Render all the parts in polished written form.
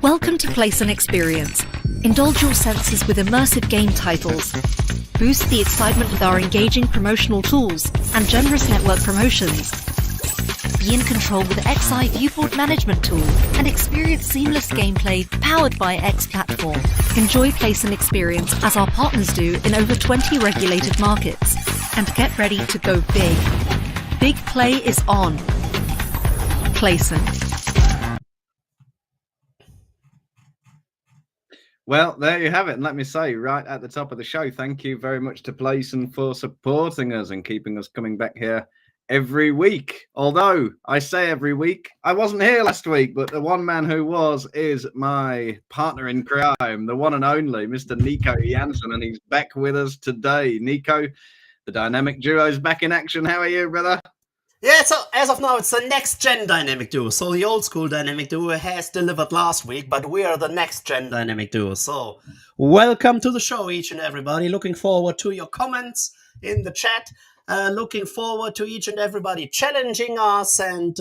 Welcome to Place and Experience. Indulge your senses with immersive game titles. Boost the excitement with our engaging promotional tools and generous network promotions. Be in control with XI Viewport Management Tool and experience seamless gameplay powered by X Platform. Enjoy Place and Experience as our partners do in over 20 regulated markets. And get ready to go big. Big play is on. Placent. Well, there you have it. And let me say right at the top of the show, thank you very much to Playson for supporting us and keeping us coming back here every week. Although I say every week, I wasn't here last week, but the one man who was is my partner in crime, the one and only Mr. Nico Jansen, and he's back with us today. Nico, the dynamic duo is back in action. How are you, brother? Yeah, so as of now, it's the next-gen dynamic duo. So the old-school dynamic duo has delivered last week, but we are the next-gen dynamic duo. So welcome to the show, each and everybody. Looking forward to your comments in the chat. Looking forward to each and everybody challenging us. And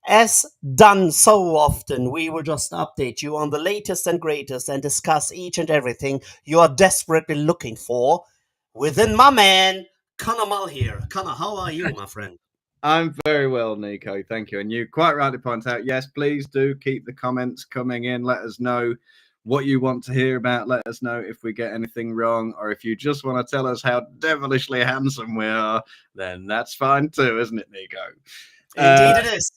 as done so often, we will just update you on the latest and greatest and discuss each and everything you are desperately looking for within my man, Connor Mull here. Connor, how are you, my friend? I'm very well, Nico. Thank you. And you quite rightly point out, yes, please do keep the comments coming in. Let us know what you want to hear about. Let us know if we get anything wrong, or if you just want to tell us how devilishly handsome we are, then that's fine too, isn't it, Nico? Indeed it is.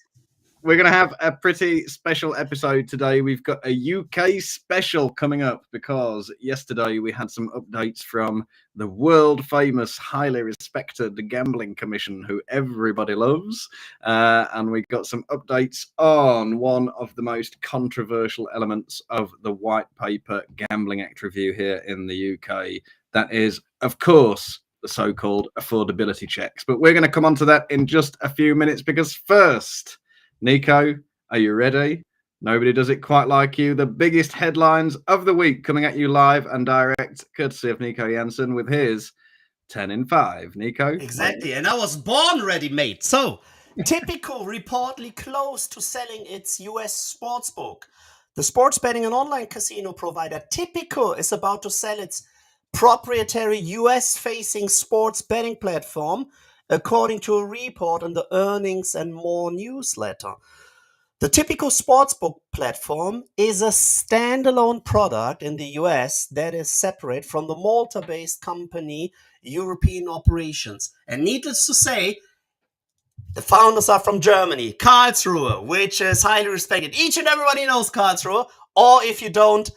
We're going to have a pretty special episode today. We've got a UK special coming up because yesterday we had some updates from the world-famous, highly respected Gambling Commission, who everybody loves. And we got some updates on one of the most controversial elements of the White Paper Gambling Act review here in the UK. That is, of course, the so-called affordability checks. But we're going to come on to that in just a few minutes because first, Nico, are you ready? Nobody does it quite like you. The biggest headlines of the week coming at you live and direct, courtesy of Nico Jansen with his 10 in 5. Nico? Exactly. And I was born ready, mate. So, Typical reportedly close to selling its US sportsbook. The sports betting and online casino provider Typical is about to sell its proprietary US-facing sports betting platform, according to a report in the Earnings and More newsletter. The Typical sportsbook platform is a standalone product in the US that is separate from the Malta-based company European Operations. And needless to say, the founders are from Germany, Karlsruhe, which is highly respected. Each and everybody knows Karlsruhe, or if you don't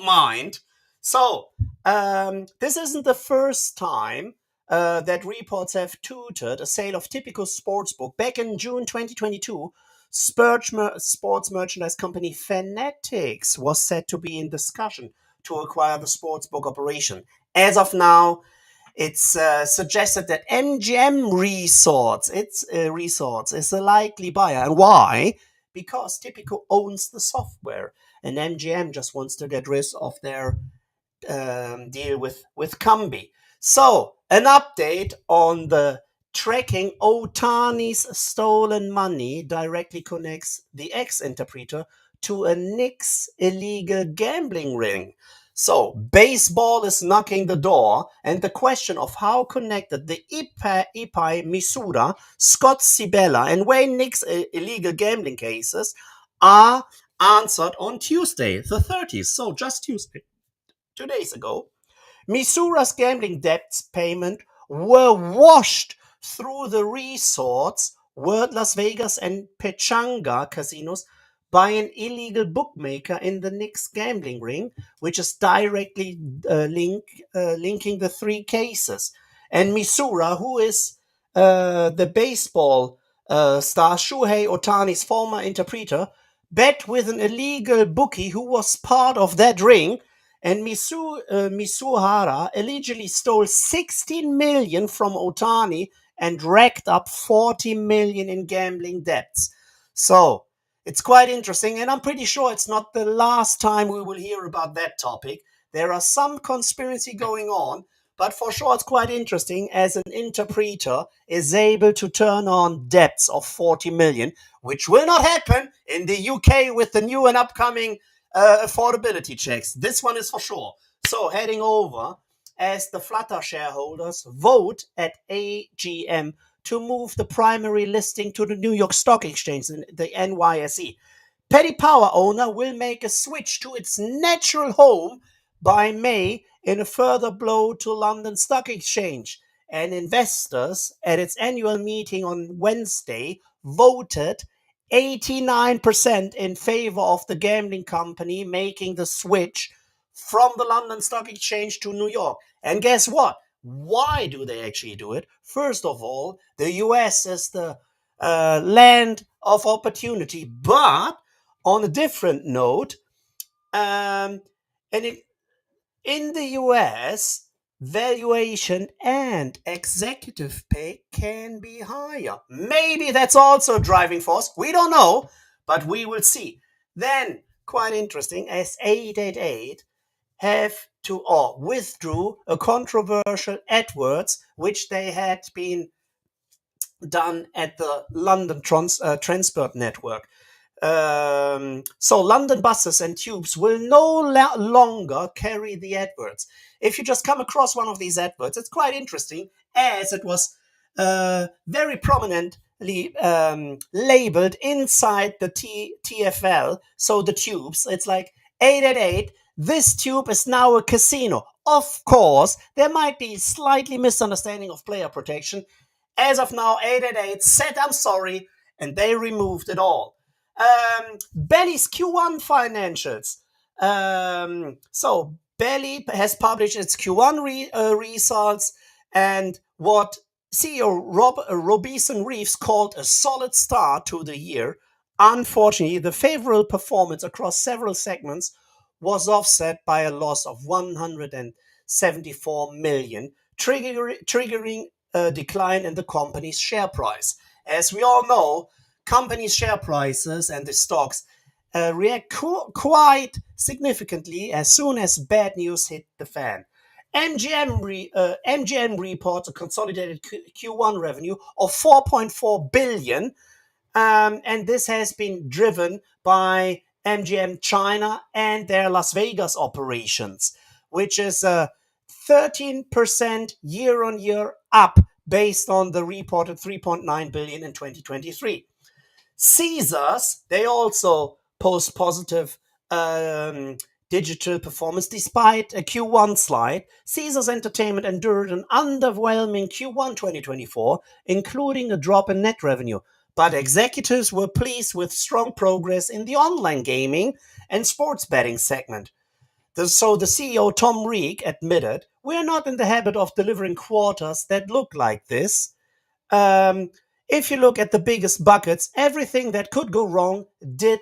mind. So, this isn't the first time that reports have touted a sale of Typical sportsbook. Back in June 2022, sports merchandise company Fanatics was said to be in discussion to acquire the sportsbook operation. As of now, it's suggested that MGM Resorts is a likely buyer. And why? Because Typical owns the software, and MGM just wants to get rid of their deal with Kambi. So, an update on the tracking Otani's stolen money directly connects the X interpreter to a Knicks illegal gambling ring. So, baseball is knocking the door, and the question of how connected the Ipai Misura, Scott Sibella, and Wayne Knicks illegal gambling cases are answered on Tuesday, the 30th. So, just Tuesday, 2 days ago. Misura's gambling debts payment were washed through the resorts, World Las Vegas and Pechanga casinos, by an illegal bookmaker in the Knicks gambling ring, which is directly linking the three cases. And Misura, who is the baseball star Shohei Otani's former interpreter, bet with an illegal bookie who was part of that ring. And Misuhara allegedly stole $16 million from Otani and racked up $40 million in gambling debts. So, it's quite interesting, and I'm pretty sure it's not the last time we will hear about that topic. There are some conspiracy going on, but for sure it's quite interesting as an interpreter is able to turn on debts of $40 million, which will not happen in the UK with the new and upcoming affordability checks. This one is for sure. So heading over as the Flutter shareholders vote at AGM to move the primary listing to the New York Stock Exchange, the NYSE. Petty Power owner will make a switch to its natural home by May in a further blow to London Stock Exchange. And investors at its annual meeting on Wednesday voted 89% in favor of the gambling company making the switch from the London Stock Exchange to New York. And guess what? Why do they actually do it? First of all, the US is the land of opportunity, but on a different note, in the US, valuation and executive pay can be higher. Maybe that's also a driving force. We don't know, but we will see. Then, quite interesting, as 888 have to or withdrew a controversial AdWords, which they had been done at the London Transport Network. So London buses and tubes will no longer carry the adverts. If you just come across one of these adverts, it's quite interesting, as it was very prominently labeled inside the TFL, so the tubes. It's like 888, this tube is now a casino. Of course, there might be slightly misunderstanding of player protection. As of now, 888 said I'm sorry, and they removed it all. Belly's Q1 financials. So Belly has published its Q1 results, and what CEO Robinson Reeves called a solid start to the year. Unfortunately, the favorable performance across several segments was offset by a loss of 174 million, triggering a decline in the company's share price. As we all know, companies' share prices and the stocks react quite significantly as soon as bad news hit the fan. MGM reports a consolidated Q1 revenue of 4.4 billion, and this has been driven by MGM China and their Las Vegas operations, which is 13% year-on-year up based on the reported 3.9 billion in 2023. Caesars, they also post positive digital performance despite a Q1 slide. Caesars Entertainment endured an underwhelming Q1 2024, including a drop in net revenue. But executives were pleased with strong progress in the online gaming and sports betting segment. So the CEO, Tom Reeg, admitted, "We're not in the habit of delivering quarters that look like this. If you look at the biggest buckets, everything that could go wrong did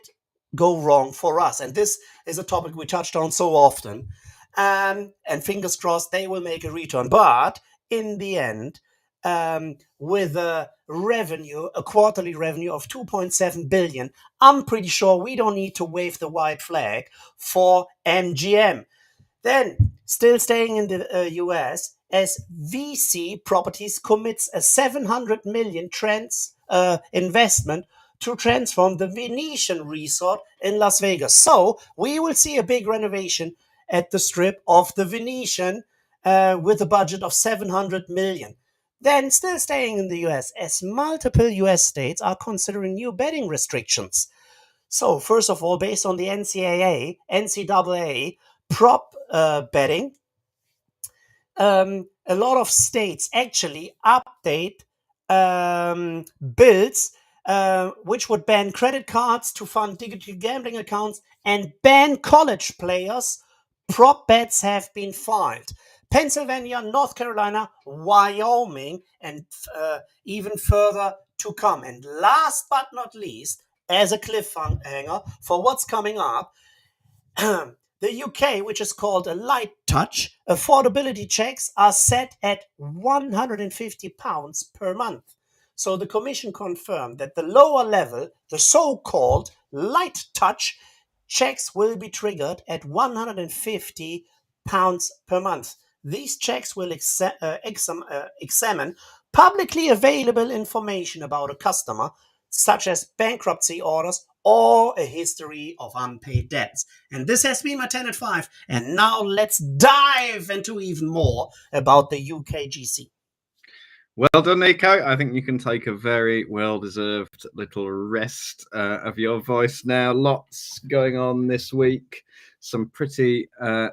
go wrong for us." And this is a topic we touched on so often. And fingers crossed they will make a return. But in the end, with a quarterly revenue of 2.7 billion, I'm pretty sure we don't need to wave the white flag for MGM. Then, still staying in the US, as VC Properties commits a 700 million investment to transform the Venetian Resort in Las Vegas. So, we will see a big renovation at the Strip of the Venetian with a budget of 700 million. Then, still staying in the US, as multiple US states are considering new betting restrictions. So, first of all, based on the NCAA prop betting, a lot of states actually update bills which would ban credit cards to fund digital gambling accounts and ban college players. Prop bets have been filed. Pennsylvania, North Carolina, Wyoming, and even further to come. And last but not least, as a cliffhanger for what's coming up, the UK, which is called a light touch, affordability checks are set at £150 per month. So the Commission confirmed that the lower level, the so-called light touch checks, will be triggered at £150 per month. These checks will examine publicly available information about a customer, such as bankruptcy orders or a history of unpaid debts. And this has been my 10 at 5. And now let's dive into even more about the UKGC. Well done, Nico. I think you can take a very well-deserved little rest of your voice now. Lots going on this week. Some pretty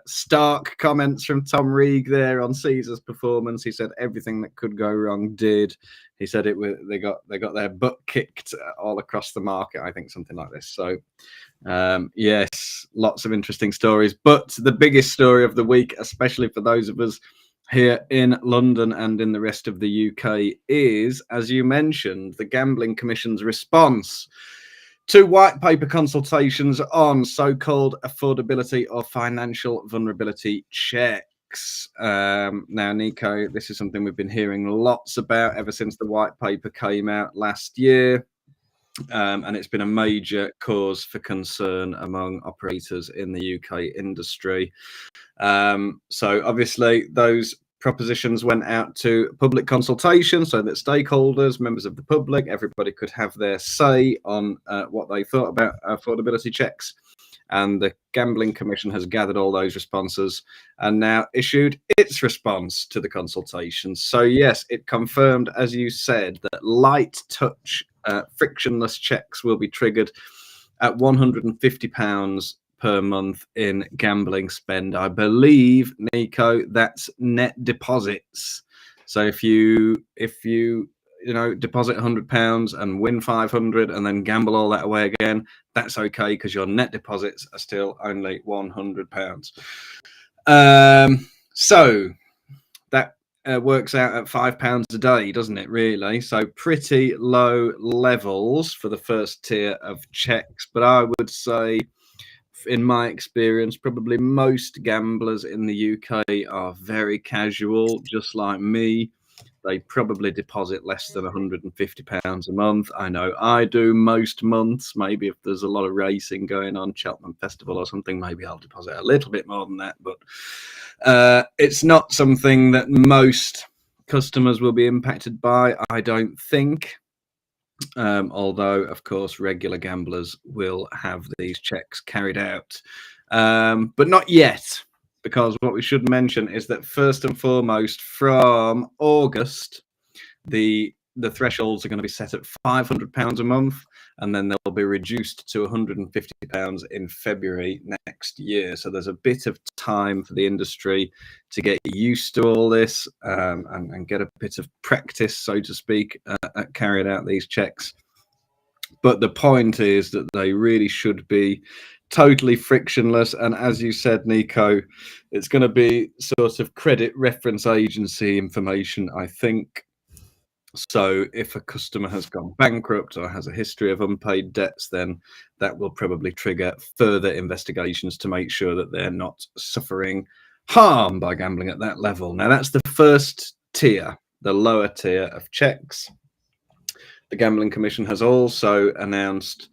stark comments from Tom Reeg there on Caesar's performance. He said everything that could go wrong did. He said they got their butt kicked all across the market. I think something like this. So yes, lots of interesting stories. But the biggest story of the week, especially for those of us here in London and in the rest of the UK, is, as you mentioned, the Gambling Commission's response to white paper consultations on so-called affordability or financial vulnerability checks. Now, Nico, this is something we've been hearing lots about ever since the white paper came out last year. And it's been a major cause for concern among operators in the UK industry. So obviously those propositions went out to public consultation so that stakeholders, members of the public, everybody could have their say on what they thought about affordability checks. And the Gambling Commission has gathered all those responses and now issued its response to the consultation. So yes, it confirmed, as you said, that light touch frictionless checks will be triggered at £150 per month in gambling spend. I believe, Nico, that's net deposits. So if you deposit £100 and win 500 and then gamble all that away again, that's okay because your net deposits are still only £100. So that works out at £5 a day, doesn't it, really? So pretty low levels for the first tier of checks. But I would say, in my experience, probably most gamblers in the UK are very casual, just like me. They probably deposit less than £150 a month. I know I do most months. Maybe if there's a lot of racing going on, Cheltenham Festival or something, maybe I'll deposit a little bit more than that. But it's not something that most customers will be impacted by, I don't think. Although, of course, regular gamblers will have these checks carried out. But not yet. Because what we should mention is that first and foremost, from August, the thresholds are going to be set at £500 a month, and then they'll be reduced to £150 in February next year. So there's a bit of time for the industry to get used to all this and get a bit of practice, so to speak, at carrying out these checks. But the point is that they really should be totally frictionless. And as you said, Nico, it's going to be sort of credit reference agency information, I think. So if a customer has gone bankrupt or has a history of unpaid debts, then that will probably trigger further investigations to make sure that they're not suffering harm by gambling at that level. Now, that's the first tier, the lower tier of checks. The Gambling Commission has also announced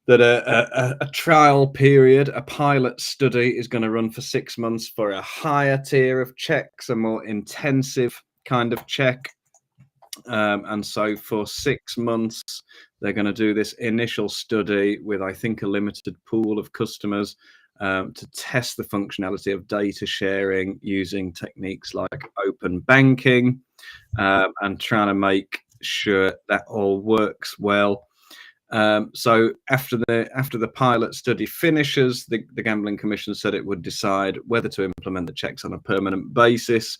that a trial period, a pilot study, is going to run for 6 months for a higher tier of checks, a more intensive kind of check. And so for 6 months, they're going to do this initial study with, I think, a limited pool of customers to test the functionality of data sharing using techniques like open banking and trying to make sure that all works well. So after the pilot study finishes, the Gambling Commission said it would decide whether to implement the checks on a permanent basis,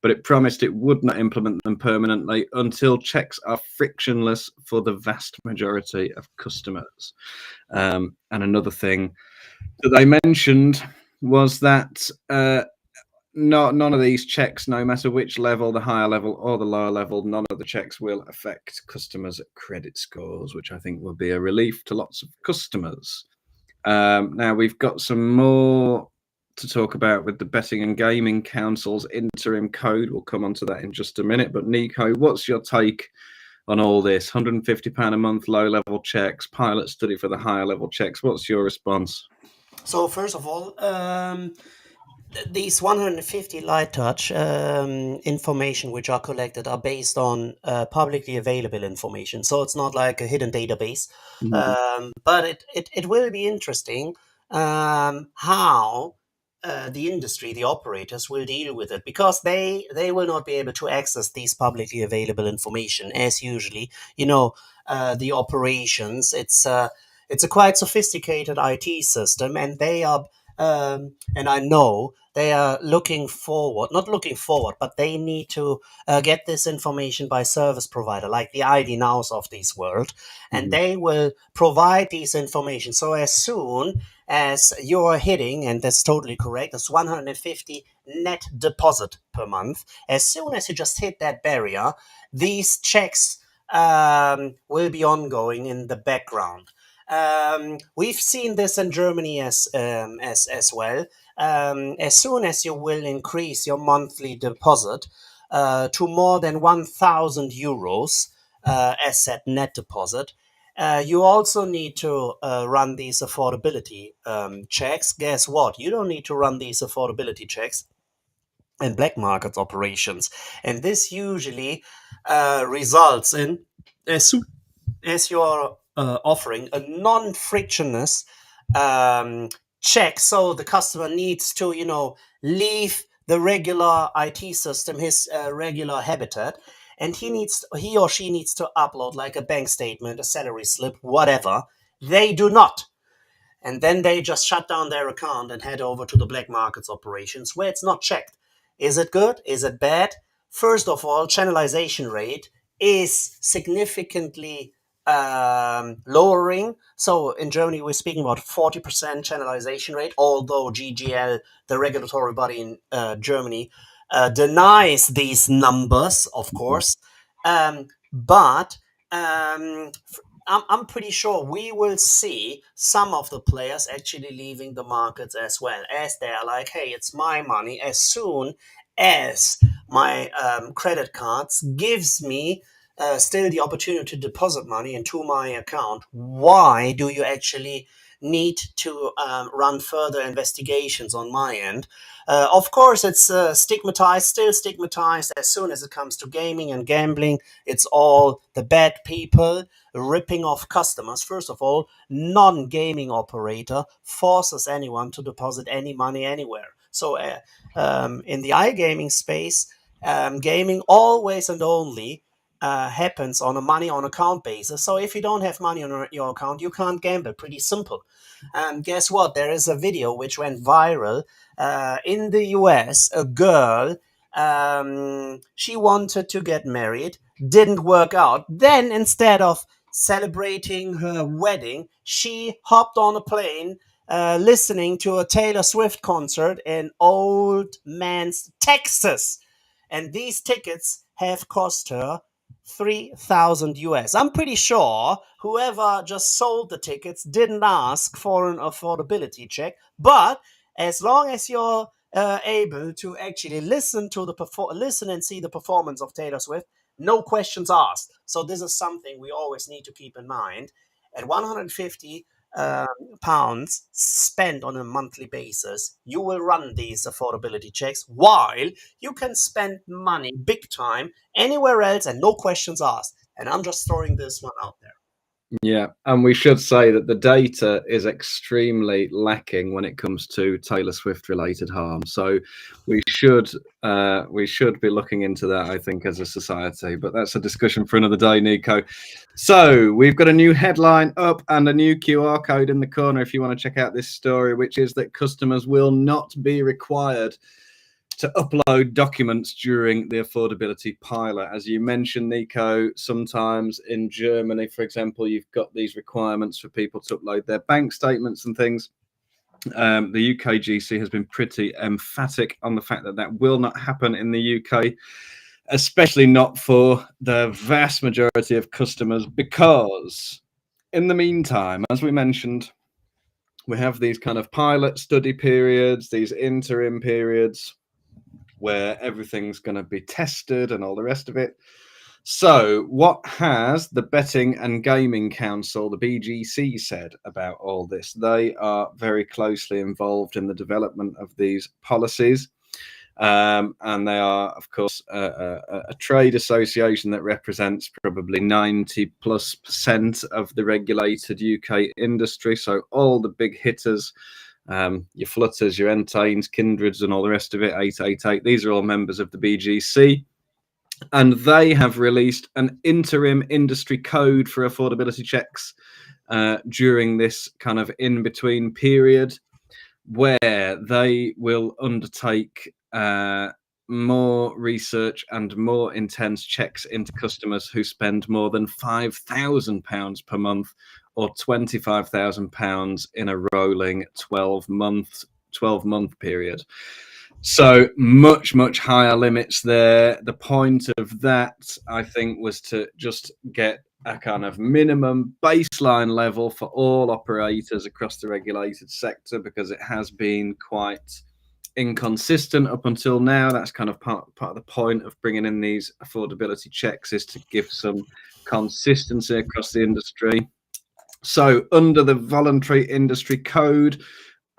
but it promised it would not implement them permanently until checks are frictionless for the vast majority of customers. And another thing that they mentioned was that none of these checks, no matter which level, the higher level or the lower level, none of the checks will affect customers' credit scores, which I think will be a relief to lots of customers. Now, we've got some more to talk about with the Betting and Gaming Council's interim code. We'll come on to that in just a minute. But Nico, what's your take on all this? £150 a month, low-level checks, pilot study for the higher-level checks. What's your response? So first of all, These 150 light touch information which are collected are based on publicly available information, so it's not like a hidden database. But it will be interesting how the industry, the operators, will deal with it, because they will not be able to access these publicly available information as usually. The operations, it's a quite sophisticated IT system, and they are and I know they are not looking forward, but they need to get this information by service provider like the ID Nows of this world, and they will provide these information. So as soon as you're hitting, and that's totally correct, it's 150 net deposit per month. As soon as you just hit that barrier, these checks will be ongoing in the background. We've seen this in Germany as well. As soon as you will increase your monthly deposit to more than 1,000 euros as that net deposit, you also need to run these affordability checks. Guess what? You don't need to run these affordability checks in black market operations, and this usually results in, as soon as you're offering a non-frictionless check, so the customer needs to leave the regular IT system, his regular habitat, and he or she needs to upload like a bank statement, a salary slip, whatever. They do not. And then they just shut down their account and head over to the black markets operations where it's not checked. Is it good? Is it bad? First of all, channelization rate is significantly lowering. So in Germany, we're speaking about 40% channelization rate, although GGL, the regulatory body in Germany, denies these numbers, of course. But I'm pretty sure we will see some of the players actually leaving the markets as well, as they're like, hey, it's my money. As soon as my credit cards gives me still the opportunity to deposit money into my account, why do you actually need to run further investigations on my end? Of course, it's still stigmatized. As soon as it comes to gaming and gambling, it's all the bad people ripping off customers. First of all, non-gaming operator forces anyone to deposit any money anywhere. So in the iGaming space, gaming always and only happens on a money on account basis. So if you don't have money on your account, you can't gamble. Pretty simple. And guess what? There is a video which went viral in the US. A girl, she wanted to get married, didn't work out. Then instead of celebrating her wedding, she hopped on a plane listening to a Taylor Swift concert in Old Man's Texas. And these tickets have cost her 3,000 US. I'm pretty sure whoever just sold the tickets didn't ask for an affordability check, but as long as you're able to actually listen and see the performance of Taylor Swift, no questions asked. So this is something we always need to keep in mind. At 150 pounds spent on a monthly basis, you will run these affordability checks, while you can spend money big time anywhere else and no questions asked. And I'm just throwing this one out there. Yeah, and we should say that the data is extremely lacking when it comes to Taylor Swift related harm. So we should be looking into that, I think, as a society. But that's a discussion for another day, Nico. So we've got a new headline up and a new QR code in the corner if you want to check out this story, which is that customers will not be required to upload documents during the affordability pilot. As you mentioned, Nico, sometimes in Germany, for example, you've got these requirements for people to upload their bank statements and things. The UKGC has been pretty emphatic on the fact that that will not happen in the UK, especially not for the vast majority of customers, because in the meantime, as we mentioned, we have these kind of pilot study periods, these interim periods, where everything's going to be tested and all the rest of it. So, what has the Betting and Gaming Council, the BGC, said about all this? They are very closely involved in the development of these policies. And they are, of course, a trade association that represents probably 90+% of the regulated UK industry. So all the big hitters, your Flutters, your Entains, Kindreds, and all the rest of it, 888, these are all members of the BGC. And they have released an interim industry code for affordability checks during this kind of in-between period, where they will undertake more research and more intense checks into customers who spend more than £5,000 per month or £25,000 in a rolling 12-month period. So much higher limits there. The point of that, I think, was to just get a kind of minimum baseline level for all operators across the regulated sector, because it has been quite inconsistent up until now. That's kind of part of the point of bringing in these affordability checks, is to give some consistency across the industry. So under the voluntary industry code,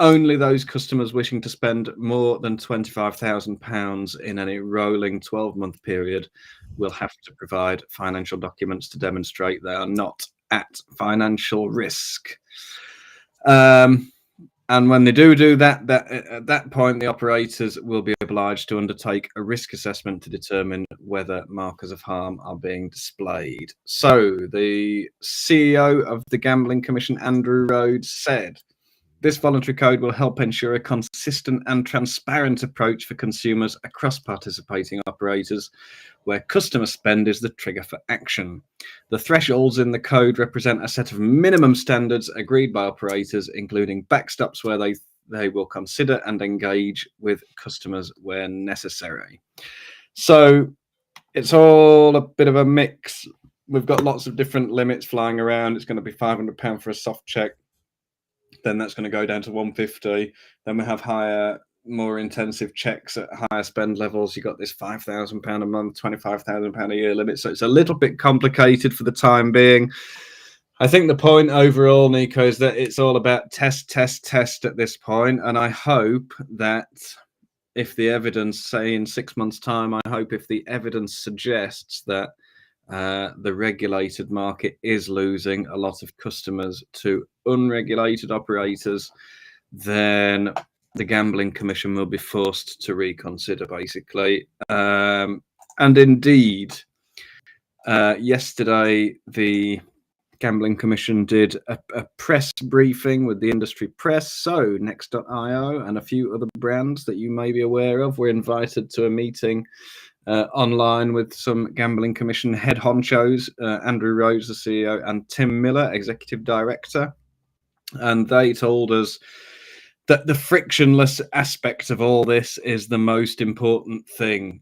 only those customers wishing to spend more than £25,000 in any rolling 12-month period will have to provide financial documents to demonstrate they are not at financial risk. And when they do that, at that point, the operators will be obliged to undertake a risk assessment to determine whether markers of harm are being displayed. So the CEO of the Gambling Commission, Andrew Rhodes, said, "This voluntary code will help ensure a consistent and transparent approach for consumers across participating operators, where customer spend is the trigger for action. The thresholds in the code represent a set of minimum standards agreed by operators, including backstops where they will consider and engage with customers where necessary." So it's all a bit of a mix. We've got lots of different limits flying around. It's going to be £500 for a soft check. Then that's going to go down to 150. Then we have higher, more intensive checks at higher spend levels. You got this £5,000 a month, £25,000 a year limit. So it's a little bit complicated for the time being. I think the point overall, Nico, is that it's all about test at this point. And I hope that if the evidence, say in 6 months' time, I hope if the evidence suggests that the regulated market is losing a lot of customers to unregulated operators, then the Gambling Commission will be forced to reconsider, basically. And indeed, yesterday, the Gambling Commission did a press briefing with the industry press. So Next.io and a few other brands that you may be aware of were invited to a meeting online with some Gambling Commission head honchos, Andrew Rhodes, the CEO, and Tim Miller, Executive Director. And they told us that the frictionless aspect of all this is the most important thing.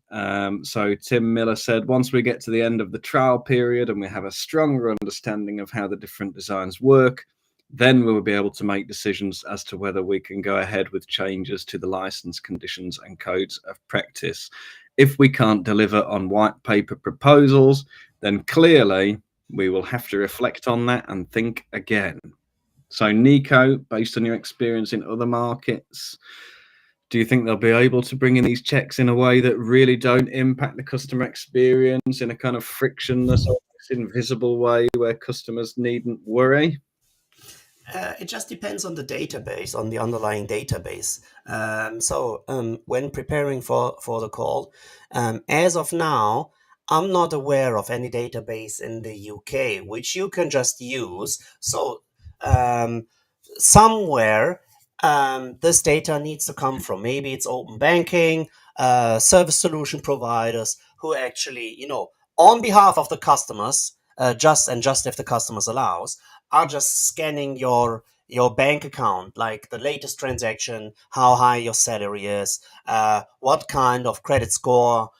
So Tim Miller said, once we get to the end of the trial period and we have a stronger understanding of how the different designs work, then we will be able to make decisions as to whether we can go ahead with changes to the license conditions and codes of practice. If we can't deliver on white paper proposals, then clearly we will have to reflect on that and think again. So, Nico, based on your experience in other markets, do you think they'll be able to bring in these checks in a way that really don't impact the customer experience in a kind of frictionless, invisible way where customers needn't worry? It just depends on the database, on the underlying database. When preparing for the call, as of now, I'm not aware of any database in the UK which you can just use. So somewhere this data needs to come from. Maybe it's open banking, service solution providers who actually, on behalf of the customers, just if the customers allows, are just scanning your bank account, like the latest transaction, how high your salary is, what kind of credit score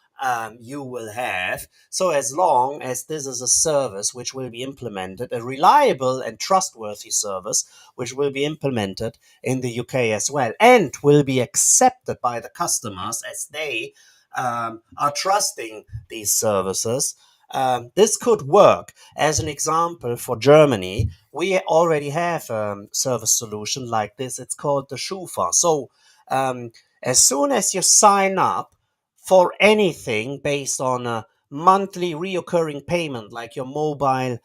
you will have. So as long as this is a service which will be implemented, a reliable and trustworthy service which will be implemented in the UK as well, and will be accepted by the customers as they are trusting these services, This could work. As an example, for Germany, we already have a service solution like this. It's called the Schufa. So as soon as you sign up for anything based on a monthly reoccurring payment, like your mobile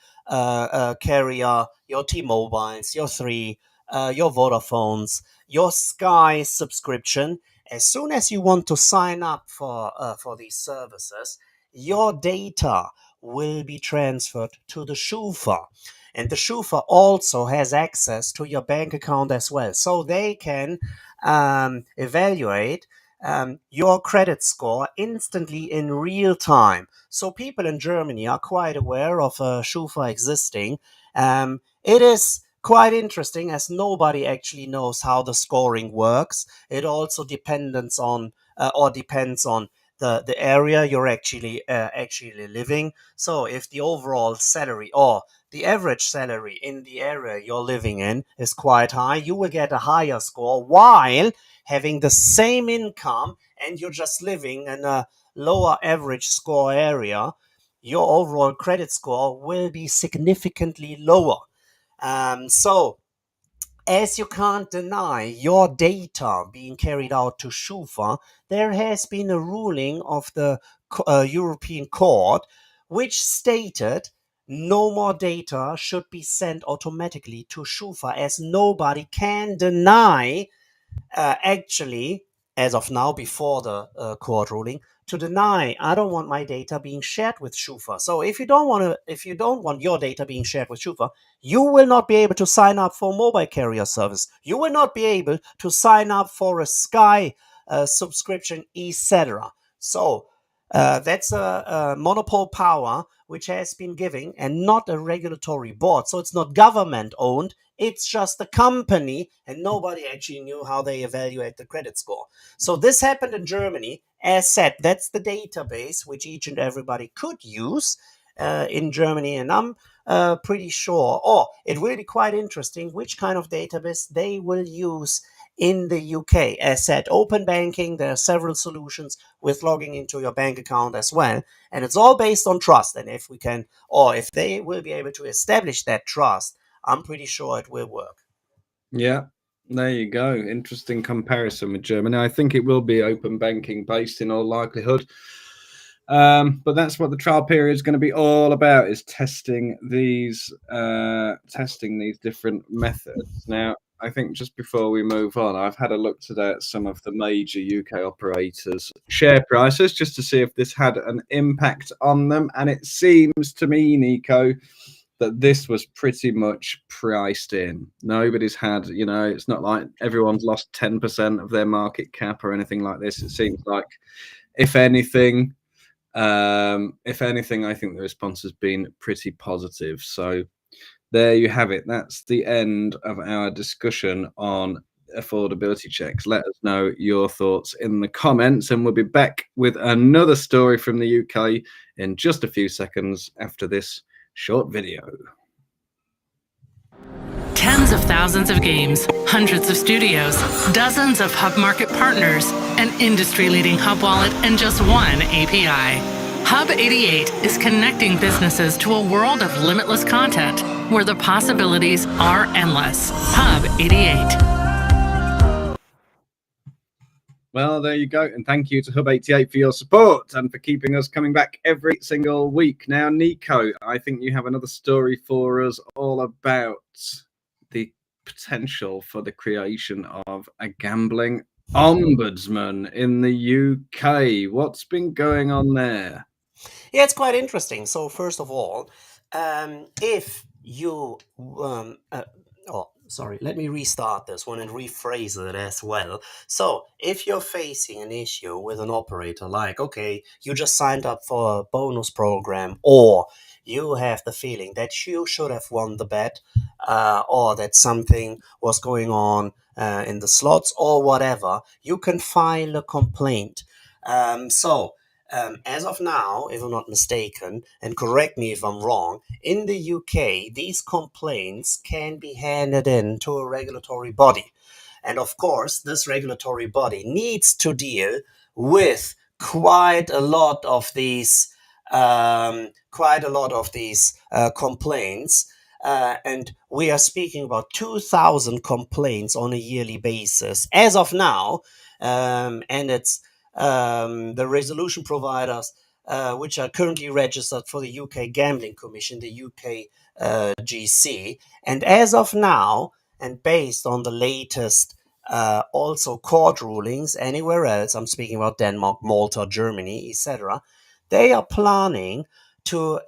carrier, your T-Mobiles, your Three, your Vodafones, your Sky subscription, as soon as you want to sign up for these services, your data will be transferred to the Schufa. And the Schufa also has access to your bank account as well. So they can evaluate your credit score instantly in real time. So people in Germany are quite aware of Schufa existing. It is quite interesting as nobody actually knows how the scoring works. It also depends on the area you're actually living. So if the overall salary or the average salary in the area you're living in is quite high, you will get a higher score, while having the same income and you're just living in a lower average score area, your overall credit score will be significantly lower. So as you can't deny your data being carried out to Schufa, there has been a ruling of the European Court which stated no more data should be sent automatically to Schufa, as nobody can deny actually, as of now, before the court ruling, to deny I don't want my data being shared with Schufa. So if you don't want your data being shared with Schufa, you will not be able to sign up for mobile carrier service. You will not be able to sign up for a Sky subscription, etc. So that's a monopole power which has been given, and not a regulatory board. So it's not government owned. It's just a company, and nobody actually knew how they evaluate the credit score. So this happened in Germany. As said, that's the database which each and everybody could use in Germany, and I'm pretty sure, or it will be quite interesting which kind of database they will use in the UK. As said, open banking, there are several solutions with logging into your bank account as well. And it's all based on trust. And if we can, or if they will be able to establish that trust, I'm pretty sure it will work. Yeah, there you go. Interesting comparison with Germany. I think it will be open banking based in all likelihood. But that's what the trial period is going to be all about, is testing these different methods. Now, I think just before we move on, I've had a look today at some of the major UK operators' share prices just to see if this had an impact on them. And it seems to me, Nico, that this was pretty much priced in. Nobody's had, it's not like everyone's lost 10% of their market cap or anything like this. It seems like, if anything, I think the response has been pretty positive. So there you have it. That's the end of our discussion on affordability checks. Let us know your thoughts in the comments, and we'll be back with another story from the UK in just a few seconds after this short video. Tens of thousands of games, hundreds of studios, dozens of hub market partners, an industry-leading hub wallet, and just one API. Hub 88 is connecting businesses to a world of limitless content where the possibilities are endless. Hub 88. Well, there you go. And thank you to Hub 88 for your support and for keeping us coming back every single week. Now, Nico, I think you have another story for us all about the potential for the creation of a gambling ombudsman in the UK. What's been going on there? Yeah, it's quite interesting. So first of all, if you let me restart this one and rephrase it as well. So if you're facing an issue with an operator, like, okay, you just signed up for a bonus program, or you have the feeling that you should have won the bet, or that something was going on in the slots or whatever, you can file a complaint. As of now, if I'm not mistaken, and correct me if I'm wrong, in the UK, these complaints can be handed in to a regulatory body. And of course, this regulatory body needs to deal with quite a lot of these quite a lot of these complaints. And we are speaking about 2,000 complaints on a yearly basis as of now. And it's the resolution providers which are currently registered for the UK Gambling Commission, the UKGC. And as of now, and based on the latest also court rulings anywhere else, I'm speaking about Denmark, Malta, Germany, etc., they are planning to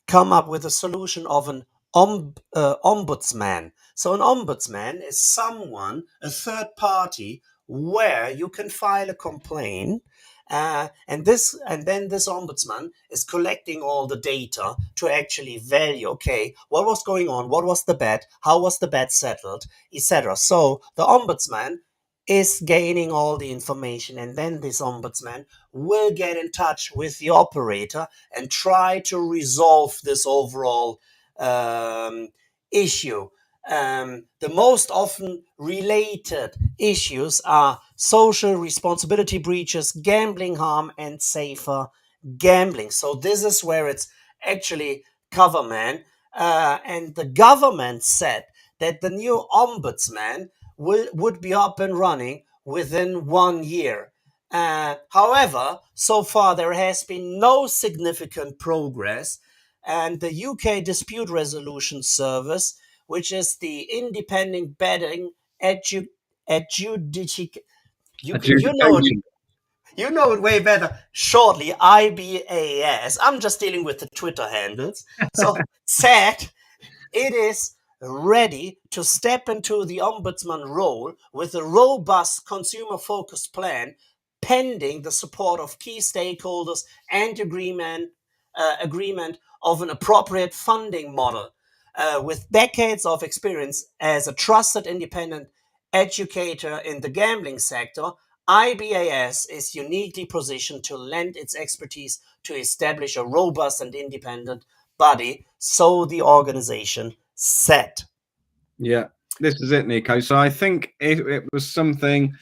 come up with a solution of an ombudsman. So an ombudsman is someone, a third party, where you can file a complaint, and then this ombudsman is collecting all the data to actually value, okay, what was going on, what was the bet, how was the bet settled, etc. So the ombudsman is gaining all the information, and then this ombudsman will get in touch with the operator and try to resolve this overall issue. The most often related issues are social responsibility breaches, gambling harm, and safer gambling. So this is where it's actually government, and the government said that the new ombudsman would be up and running within 1 year. However, so far there has been no significant progress, and the UK Dispute Resolution Service, which is the independent betting adjudication, Adjudication. you know it way better. Shortly, IBAS. I'm just dealing with the Twitter handles. So said it is ready to step into the ombudsman role with a robust consumer-focused plan, pending the support of key stakeholders and agreement of an appropriate funding model. With decades of experience as a trusted independent educator in the gambling sector, IBAS is uniquely positioned to lend its expertise to establish a robust and independent body, so the organization said. Yeah, this is it, Nico. So I think it was something.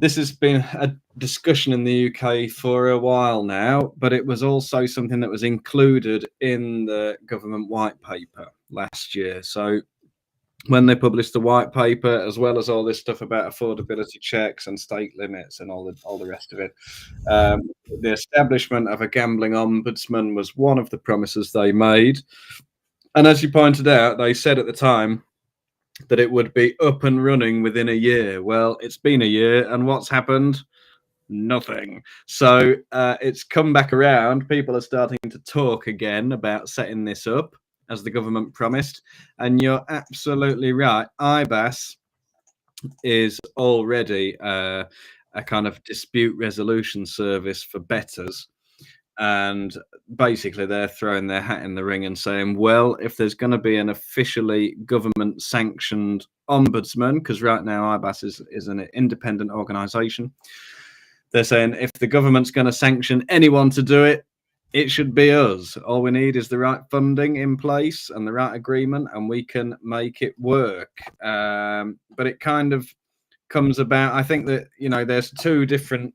This has been a discussion in the UK for a while now, but it was also something that was included in the government white paper last year. So when they published the white paper, as well as all this stuff about affordability checks and stake limits and all the rest of it, the establishment of a gambling ombudsman was one of the promises they made. And as you pointed out, they said at the time that it would be up and running within a year. Well, it's been a year, and what's happened? Nothing. So it's come back around. People are starting to talk again about setting this up, as the government promised. And you're absolutely right. IBAS is already a kind of dispute resolution service for bettors. And basically they're throwing their hat in the ring and saying, well, if there's going to be an officially government sanctioned ombudsman, because right now IBAS is an independent organization, they're saying if the government's going to sanction anyone to do it, it should be us. All we need is the right funding in place and the right agreement, and we can make it work. But it kind of comes about, I think that, there's two different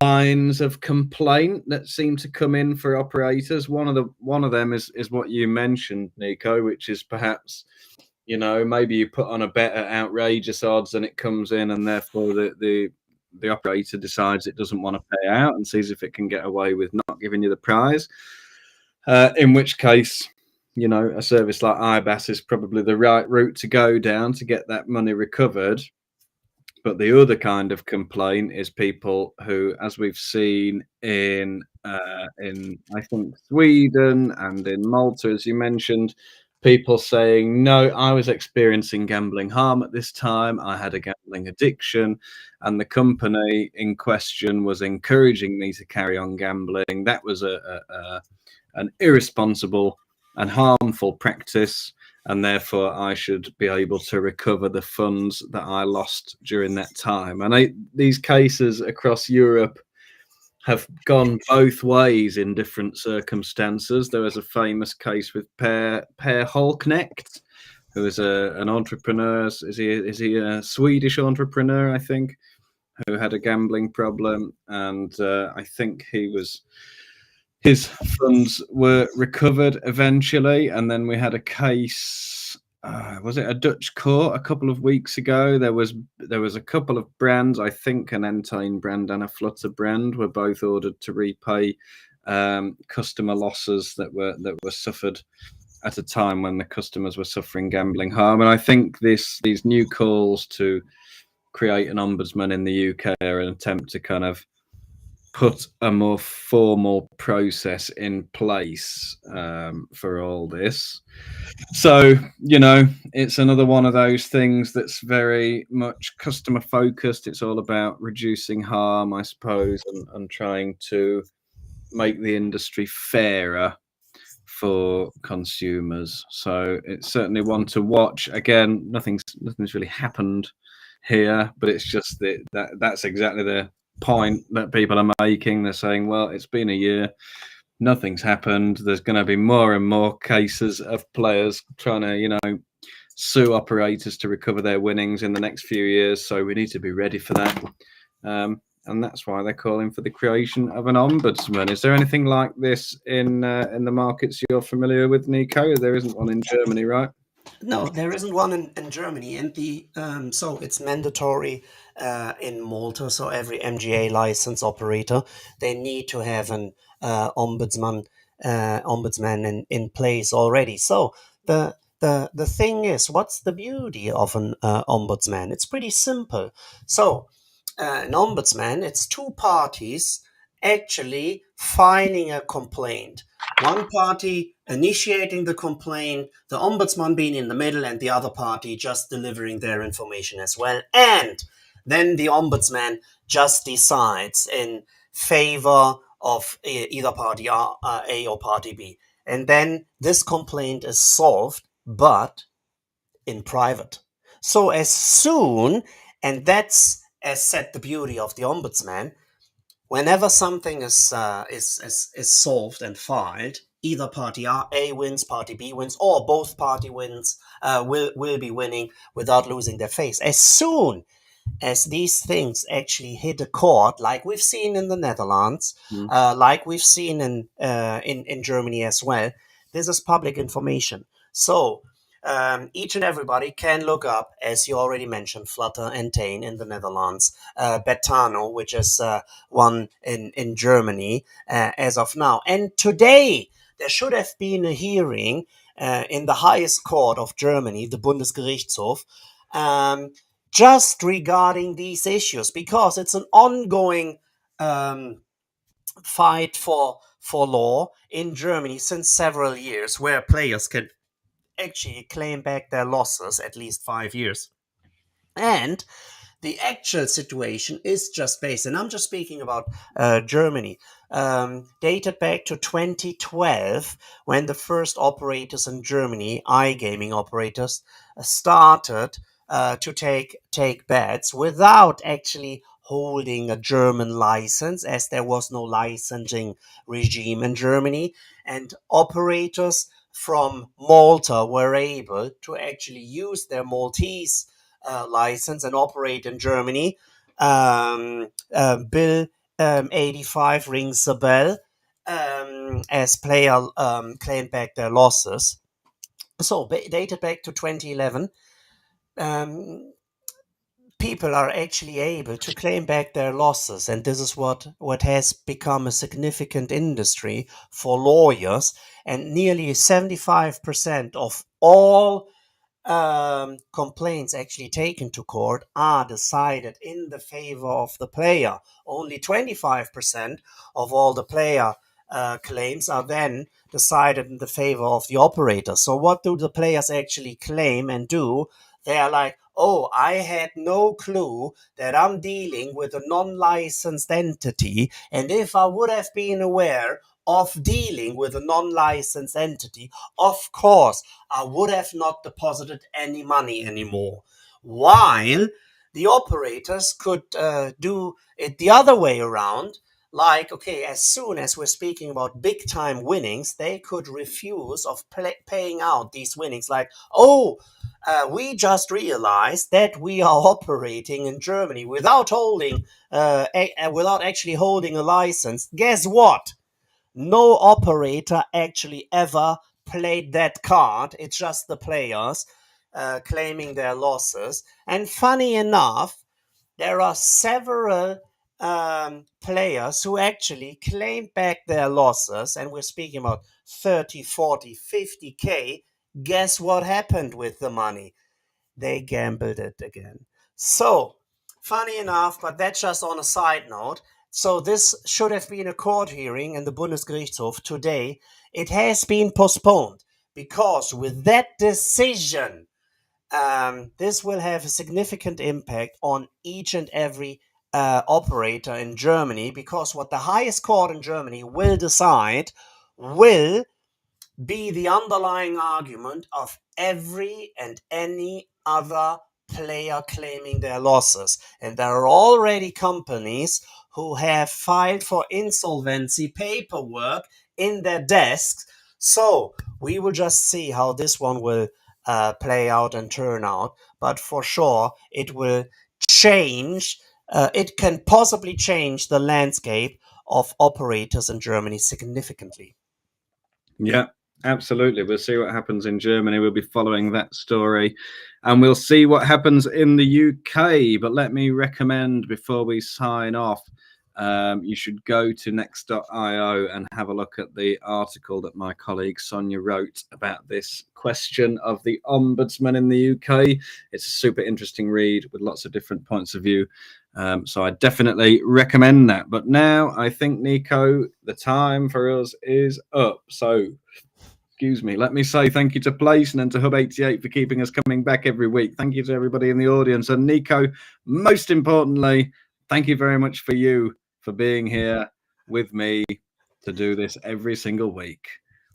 lines of complaint that seem to come in for operators. One of them is what you mentioned, Nico, which is perhaps, maybe you put on a bet at outrageous odds and it comes in, and therefore the operator decides it doesn't want to pay out and sees if it can get away with not giving you the prize. In which case, a service like IBAS is probably the right route to go down to get that money recovered. But the other kind of complaint is people who, as we've seen in I think Sweden and in Malta, as you mentioned, people saying, no, I was experiencing gambling harm at this time. I had a gambling addiction, and the company in question was encouraging me to carry on gambling. That was an irresponsible and harmful practice, and therefore I should be able to recover the funds that I lost during that time. And these cases across Europe have gone both ways in different circumstances. There was a famous case with Per Holknecht, who is an entrepreneur. Is he a Swedish entrepreneur, I think, who had a gambling problem, and I think he was his funds were recovered eventually, and then we had a case. Was it a Dutch court a couple of weeks ago? There was a couple of brands, I think an Entain brand and a Flutter brand, were both ordered to repay customer losses that were suffered at a time when the customers were suffering gambling harm. And I think these new calls to create an ombudsman in the UK are an attempt to kind of put a more formal process in place for all this. So, it's another one of those things that's very much customer focused. It's all about reducing harm, I suppose, and trying to make the industry fairer for consumers. So it's certainly one to watch. Again, nothing's really happened here, but it's just that's exactly the point that people are making. They're saying, well, it's been a year, nothing's happened. There's going to be more and more cases of players trying to, sue operators to recover their winnings in the next few years. So we need to be ready for that. And that's why they're calling for the creation of an ombudsman. Is there anything like this in the markets you're familiar with, Nico? There isn't one in Germany, right? No, there isn't one in Germany, and so it's mandatory in Malta. So every MGA license operator, they need to have an ombudsman in place already. So the thing is, what's the beauty of an ombudsman? It's pretty simple. So an ombudsman, it's two parties actually filing a complaint. One party initiating the complaint, the ombudsman being in the middle, and the other party just delivering their information as well. And then the ombudsman just decides in favor of either party A or party B. And then this complaint is solved, but in private. So as soon, and that's, as said, the beauty of the ombudsman, whenever something is solved and filed, either party A wins, party B wins, or both party wins, will be winning without losing their face. As soon as these things actually hit a court, like we've seen in the Netherlands, like we've seen in Germany as well, this is public information. So each and everybody can look up, as you already mentioned, Flutter and Tain in the Netherlands, Betano, which is one in Germany as of now. And today, there should have been a hearing in the highest court of Germany, the Bundesgerichtshof, just regarding these issues, because it's an ongoing fight for law in Germany since several years, where players can actually claim back their losses at least 5 years. And the actual situation is just based, and I'm just speaking about Germany, dated back to 2012, when the first operators in Germany, iGaming operators, started to take bets without actually holding a German license, as there was no licensing regime in Germany, and operators from Malta were able to actually use their Maltese license and operate in Germany. Bill 85 rings a bell as player claimed back their losses. So dated back to 2011, people are actually able to claim back their losses, and this is what has become a significant industry for lawyers. And nearly 75% of all complaints actually taken to court are decided in the favor of the player. Only 25% of all the player claims are then decided in the favor of the operator. So what do the players actually claim and do? They are like, oh, I had no clue that I'm dealing with a non-licensed entity, and if I would have been aware of dealing with a non-licensed entity, of course, I would have not deposited any money anymore. While the operators could do it the other way around. Like, okay, as soon as we're speaking about big time winnings, they could refuse of paying out these winnings. Like, we just realized that we are operating in Germany without actually holding a license. Guess what? No operator actually ever played that card. It's just the players claiming their losses. And funny enough, there are several players who actually claim back their losses, and we're speaking about 30, 40, 50K. Guess what happened with the money? They gambled it again. So, funny enough, but that's just on a side note. So, this should have been a court hearing in the Bundesgerichtshof today. It has been postponed because with that decision, this will have a significant impact on each and every operator in Germany, because what the highest court in Germany will decide will be the underlying argument of every and any other player claiming their losses. And there are already companies who have filed for insolvency paperwork in their desks. So we will just see how this one will play out and turn out. But for sure, it will change. It can possibly change the landscape of operators in Germany significantly. Yeah, absolutely. We'll see what happens in Germany. We'll be following that story, and we'll see what happens in the UK. But let me recommend, before we sign off, you should go to next.io and have a look at the article that my colleague Sonia wrote about this question of the Ombudsman in the UK. It's a super interesting read with lots of different points of view. So I definitely recommend that. But now I think, Nico, the time for us is up. So, excuse me, let me say thank you to Playson and to Hub 88 for keeping us coming back every week. Thank you to everybody in the audience. And Nico, most importantly, thank you very much for being here with me to do this every single week.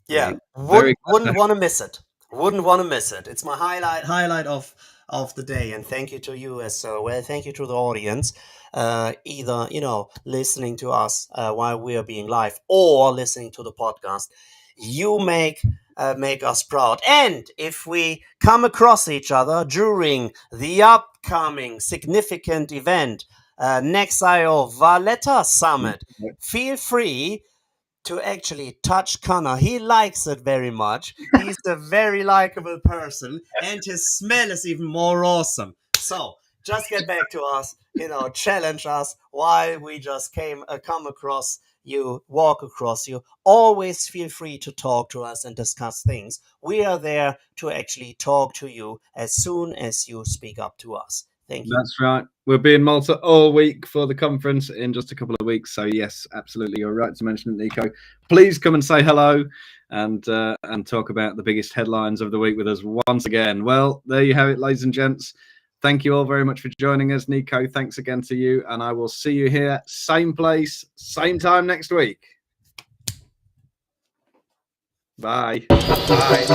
Yeah, wouldn't want to miss it. Wouldn't want to miss it. It's my highlight of the day. And thank you to you as well. Thank you to the audience. Either listening to us while we are being live or listening to the podcast. You make us proud. And if we come across each other during the upcoming significant event, Next.io Valletta Summit, feel free to actually touch Connor. He likes it very much. He's a very likable person, and his smell is even more awesome. So just get back to us, challenge us while we just come across you, walk across you. Always feel free to talk to us and discuss things. We are there to actually talk to you as soon as you speak up to us. Thank you. That's right. We'll be in Malta all week for the conference in just a couple of weeks. So yes, absolutely, you're right to mention it, Nico. Please come and say hello and talk about the biggest headlines of the week with us once again. Well, there you have it, ladies and gents. Thank you all very much for joining us. Nico, thanks again to you. And I will see you here, same place, same time next week. Bye. Bye.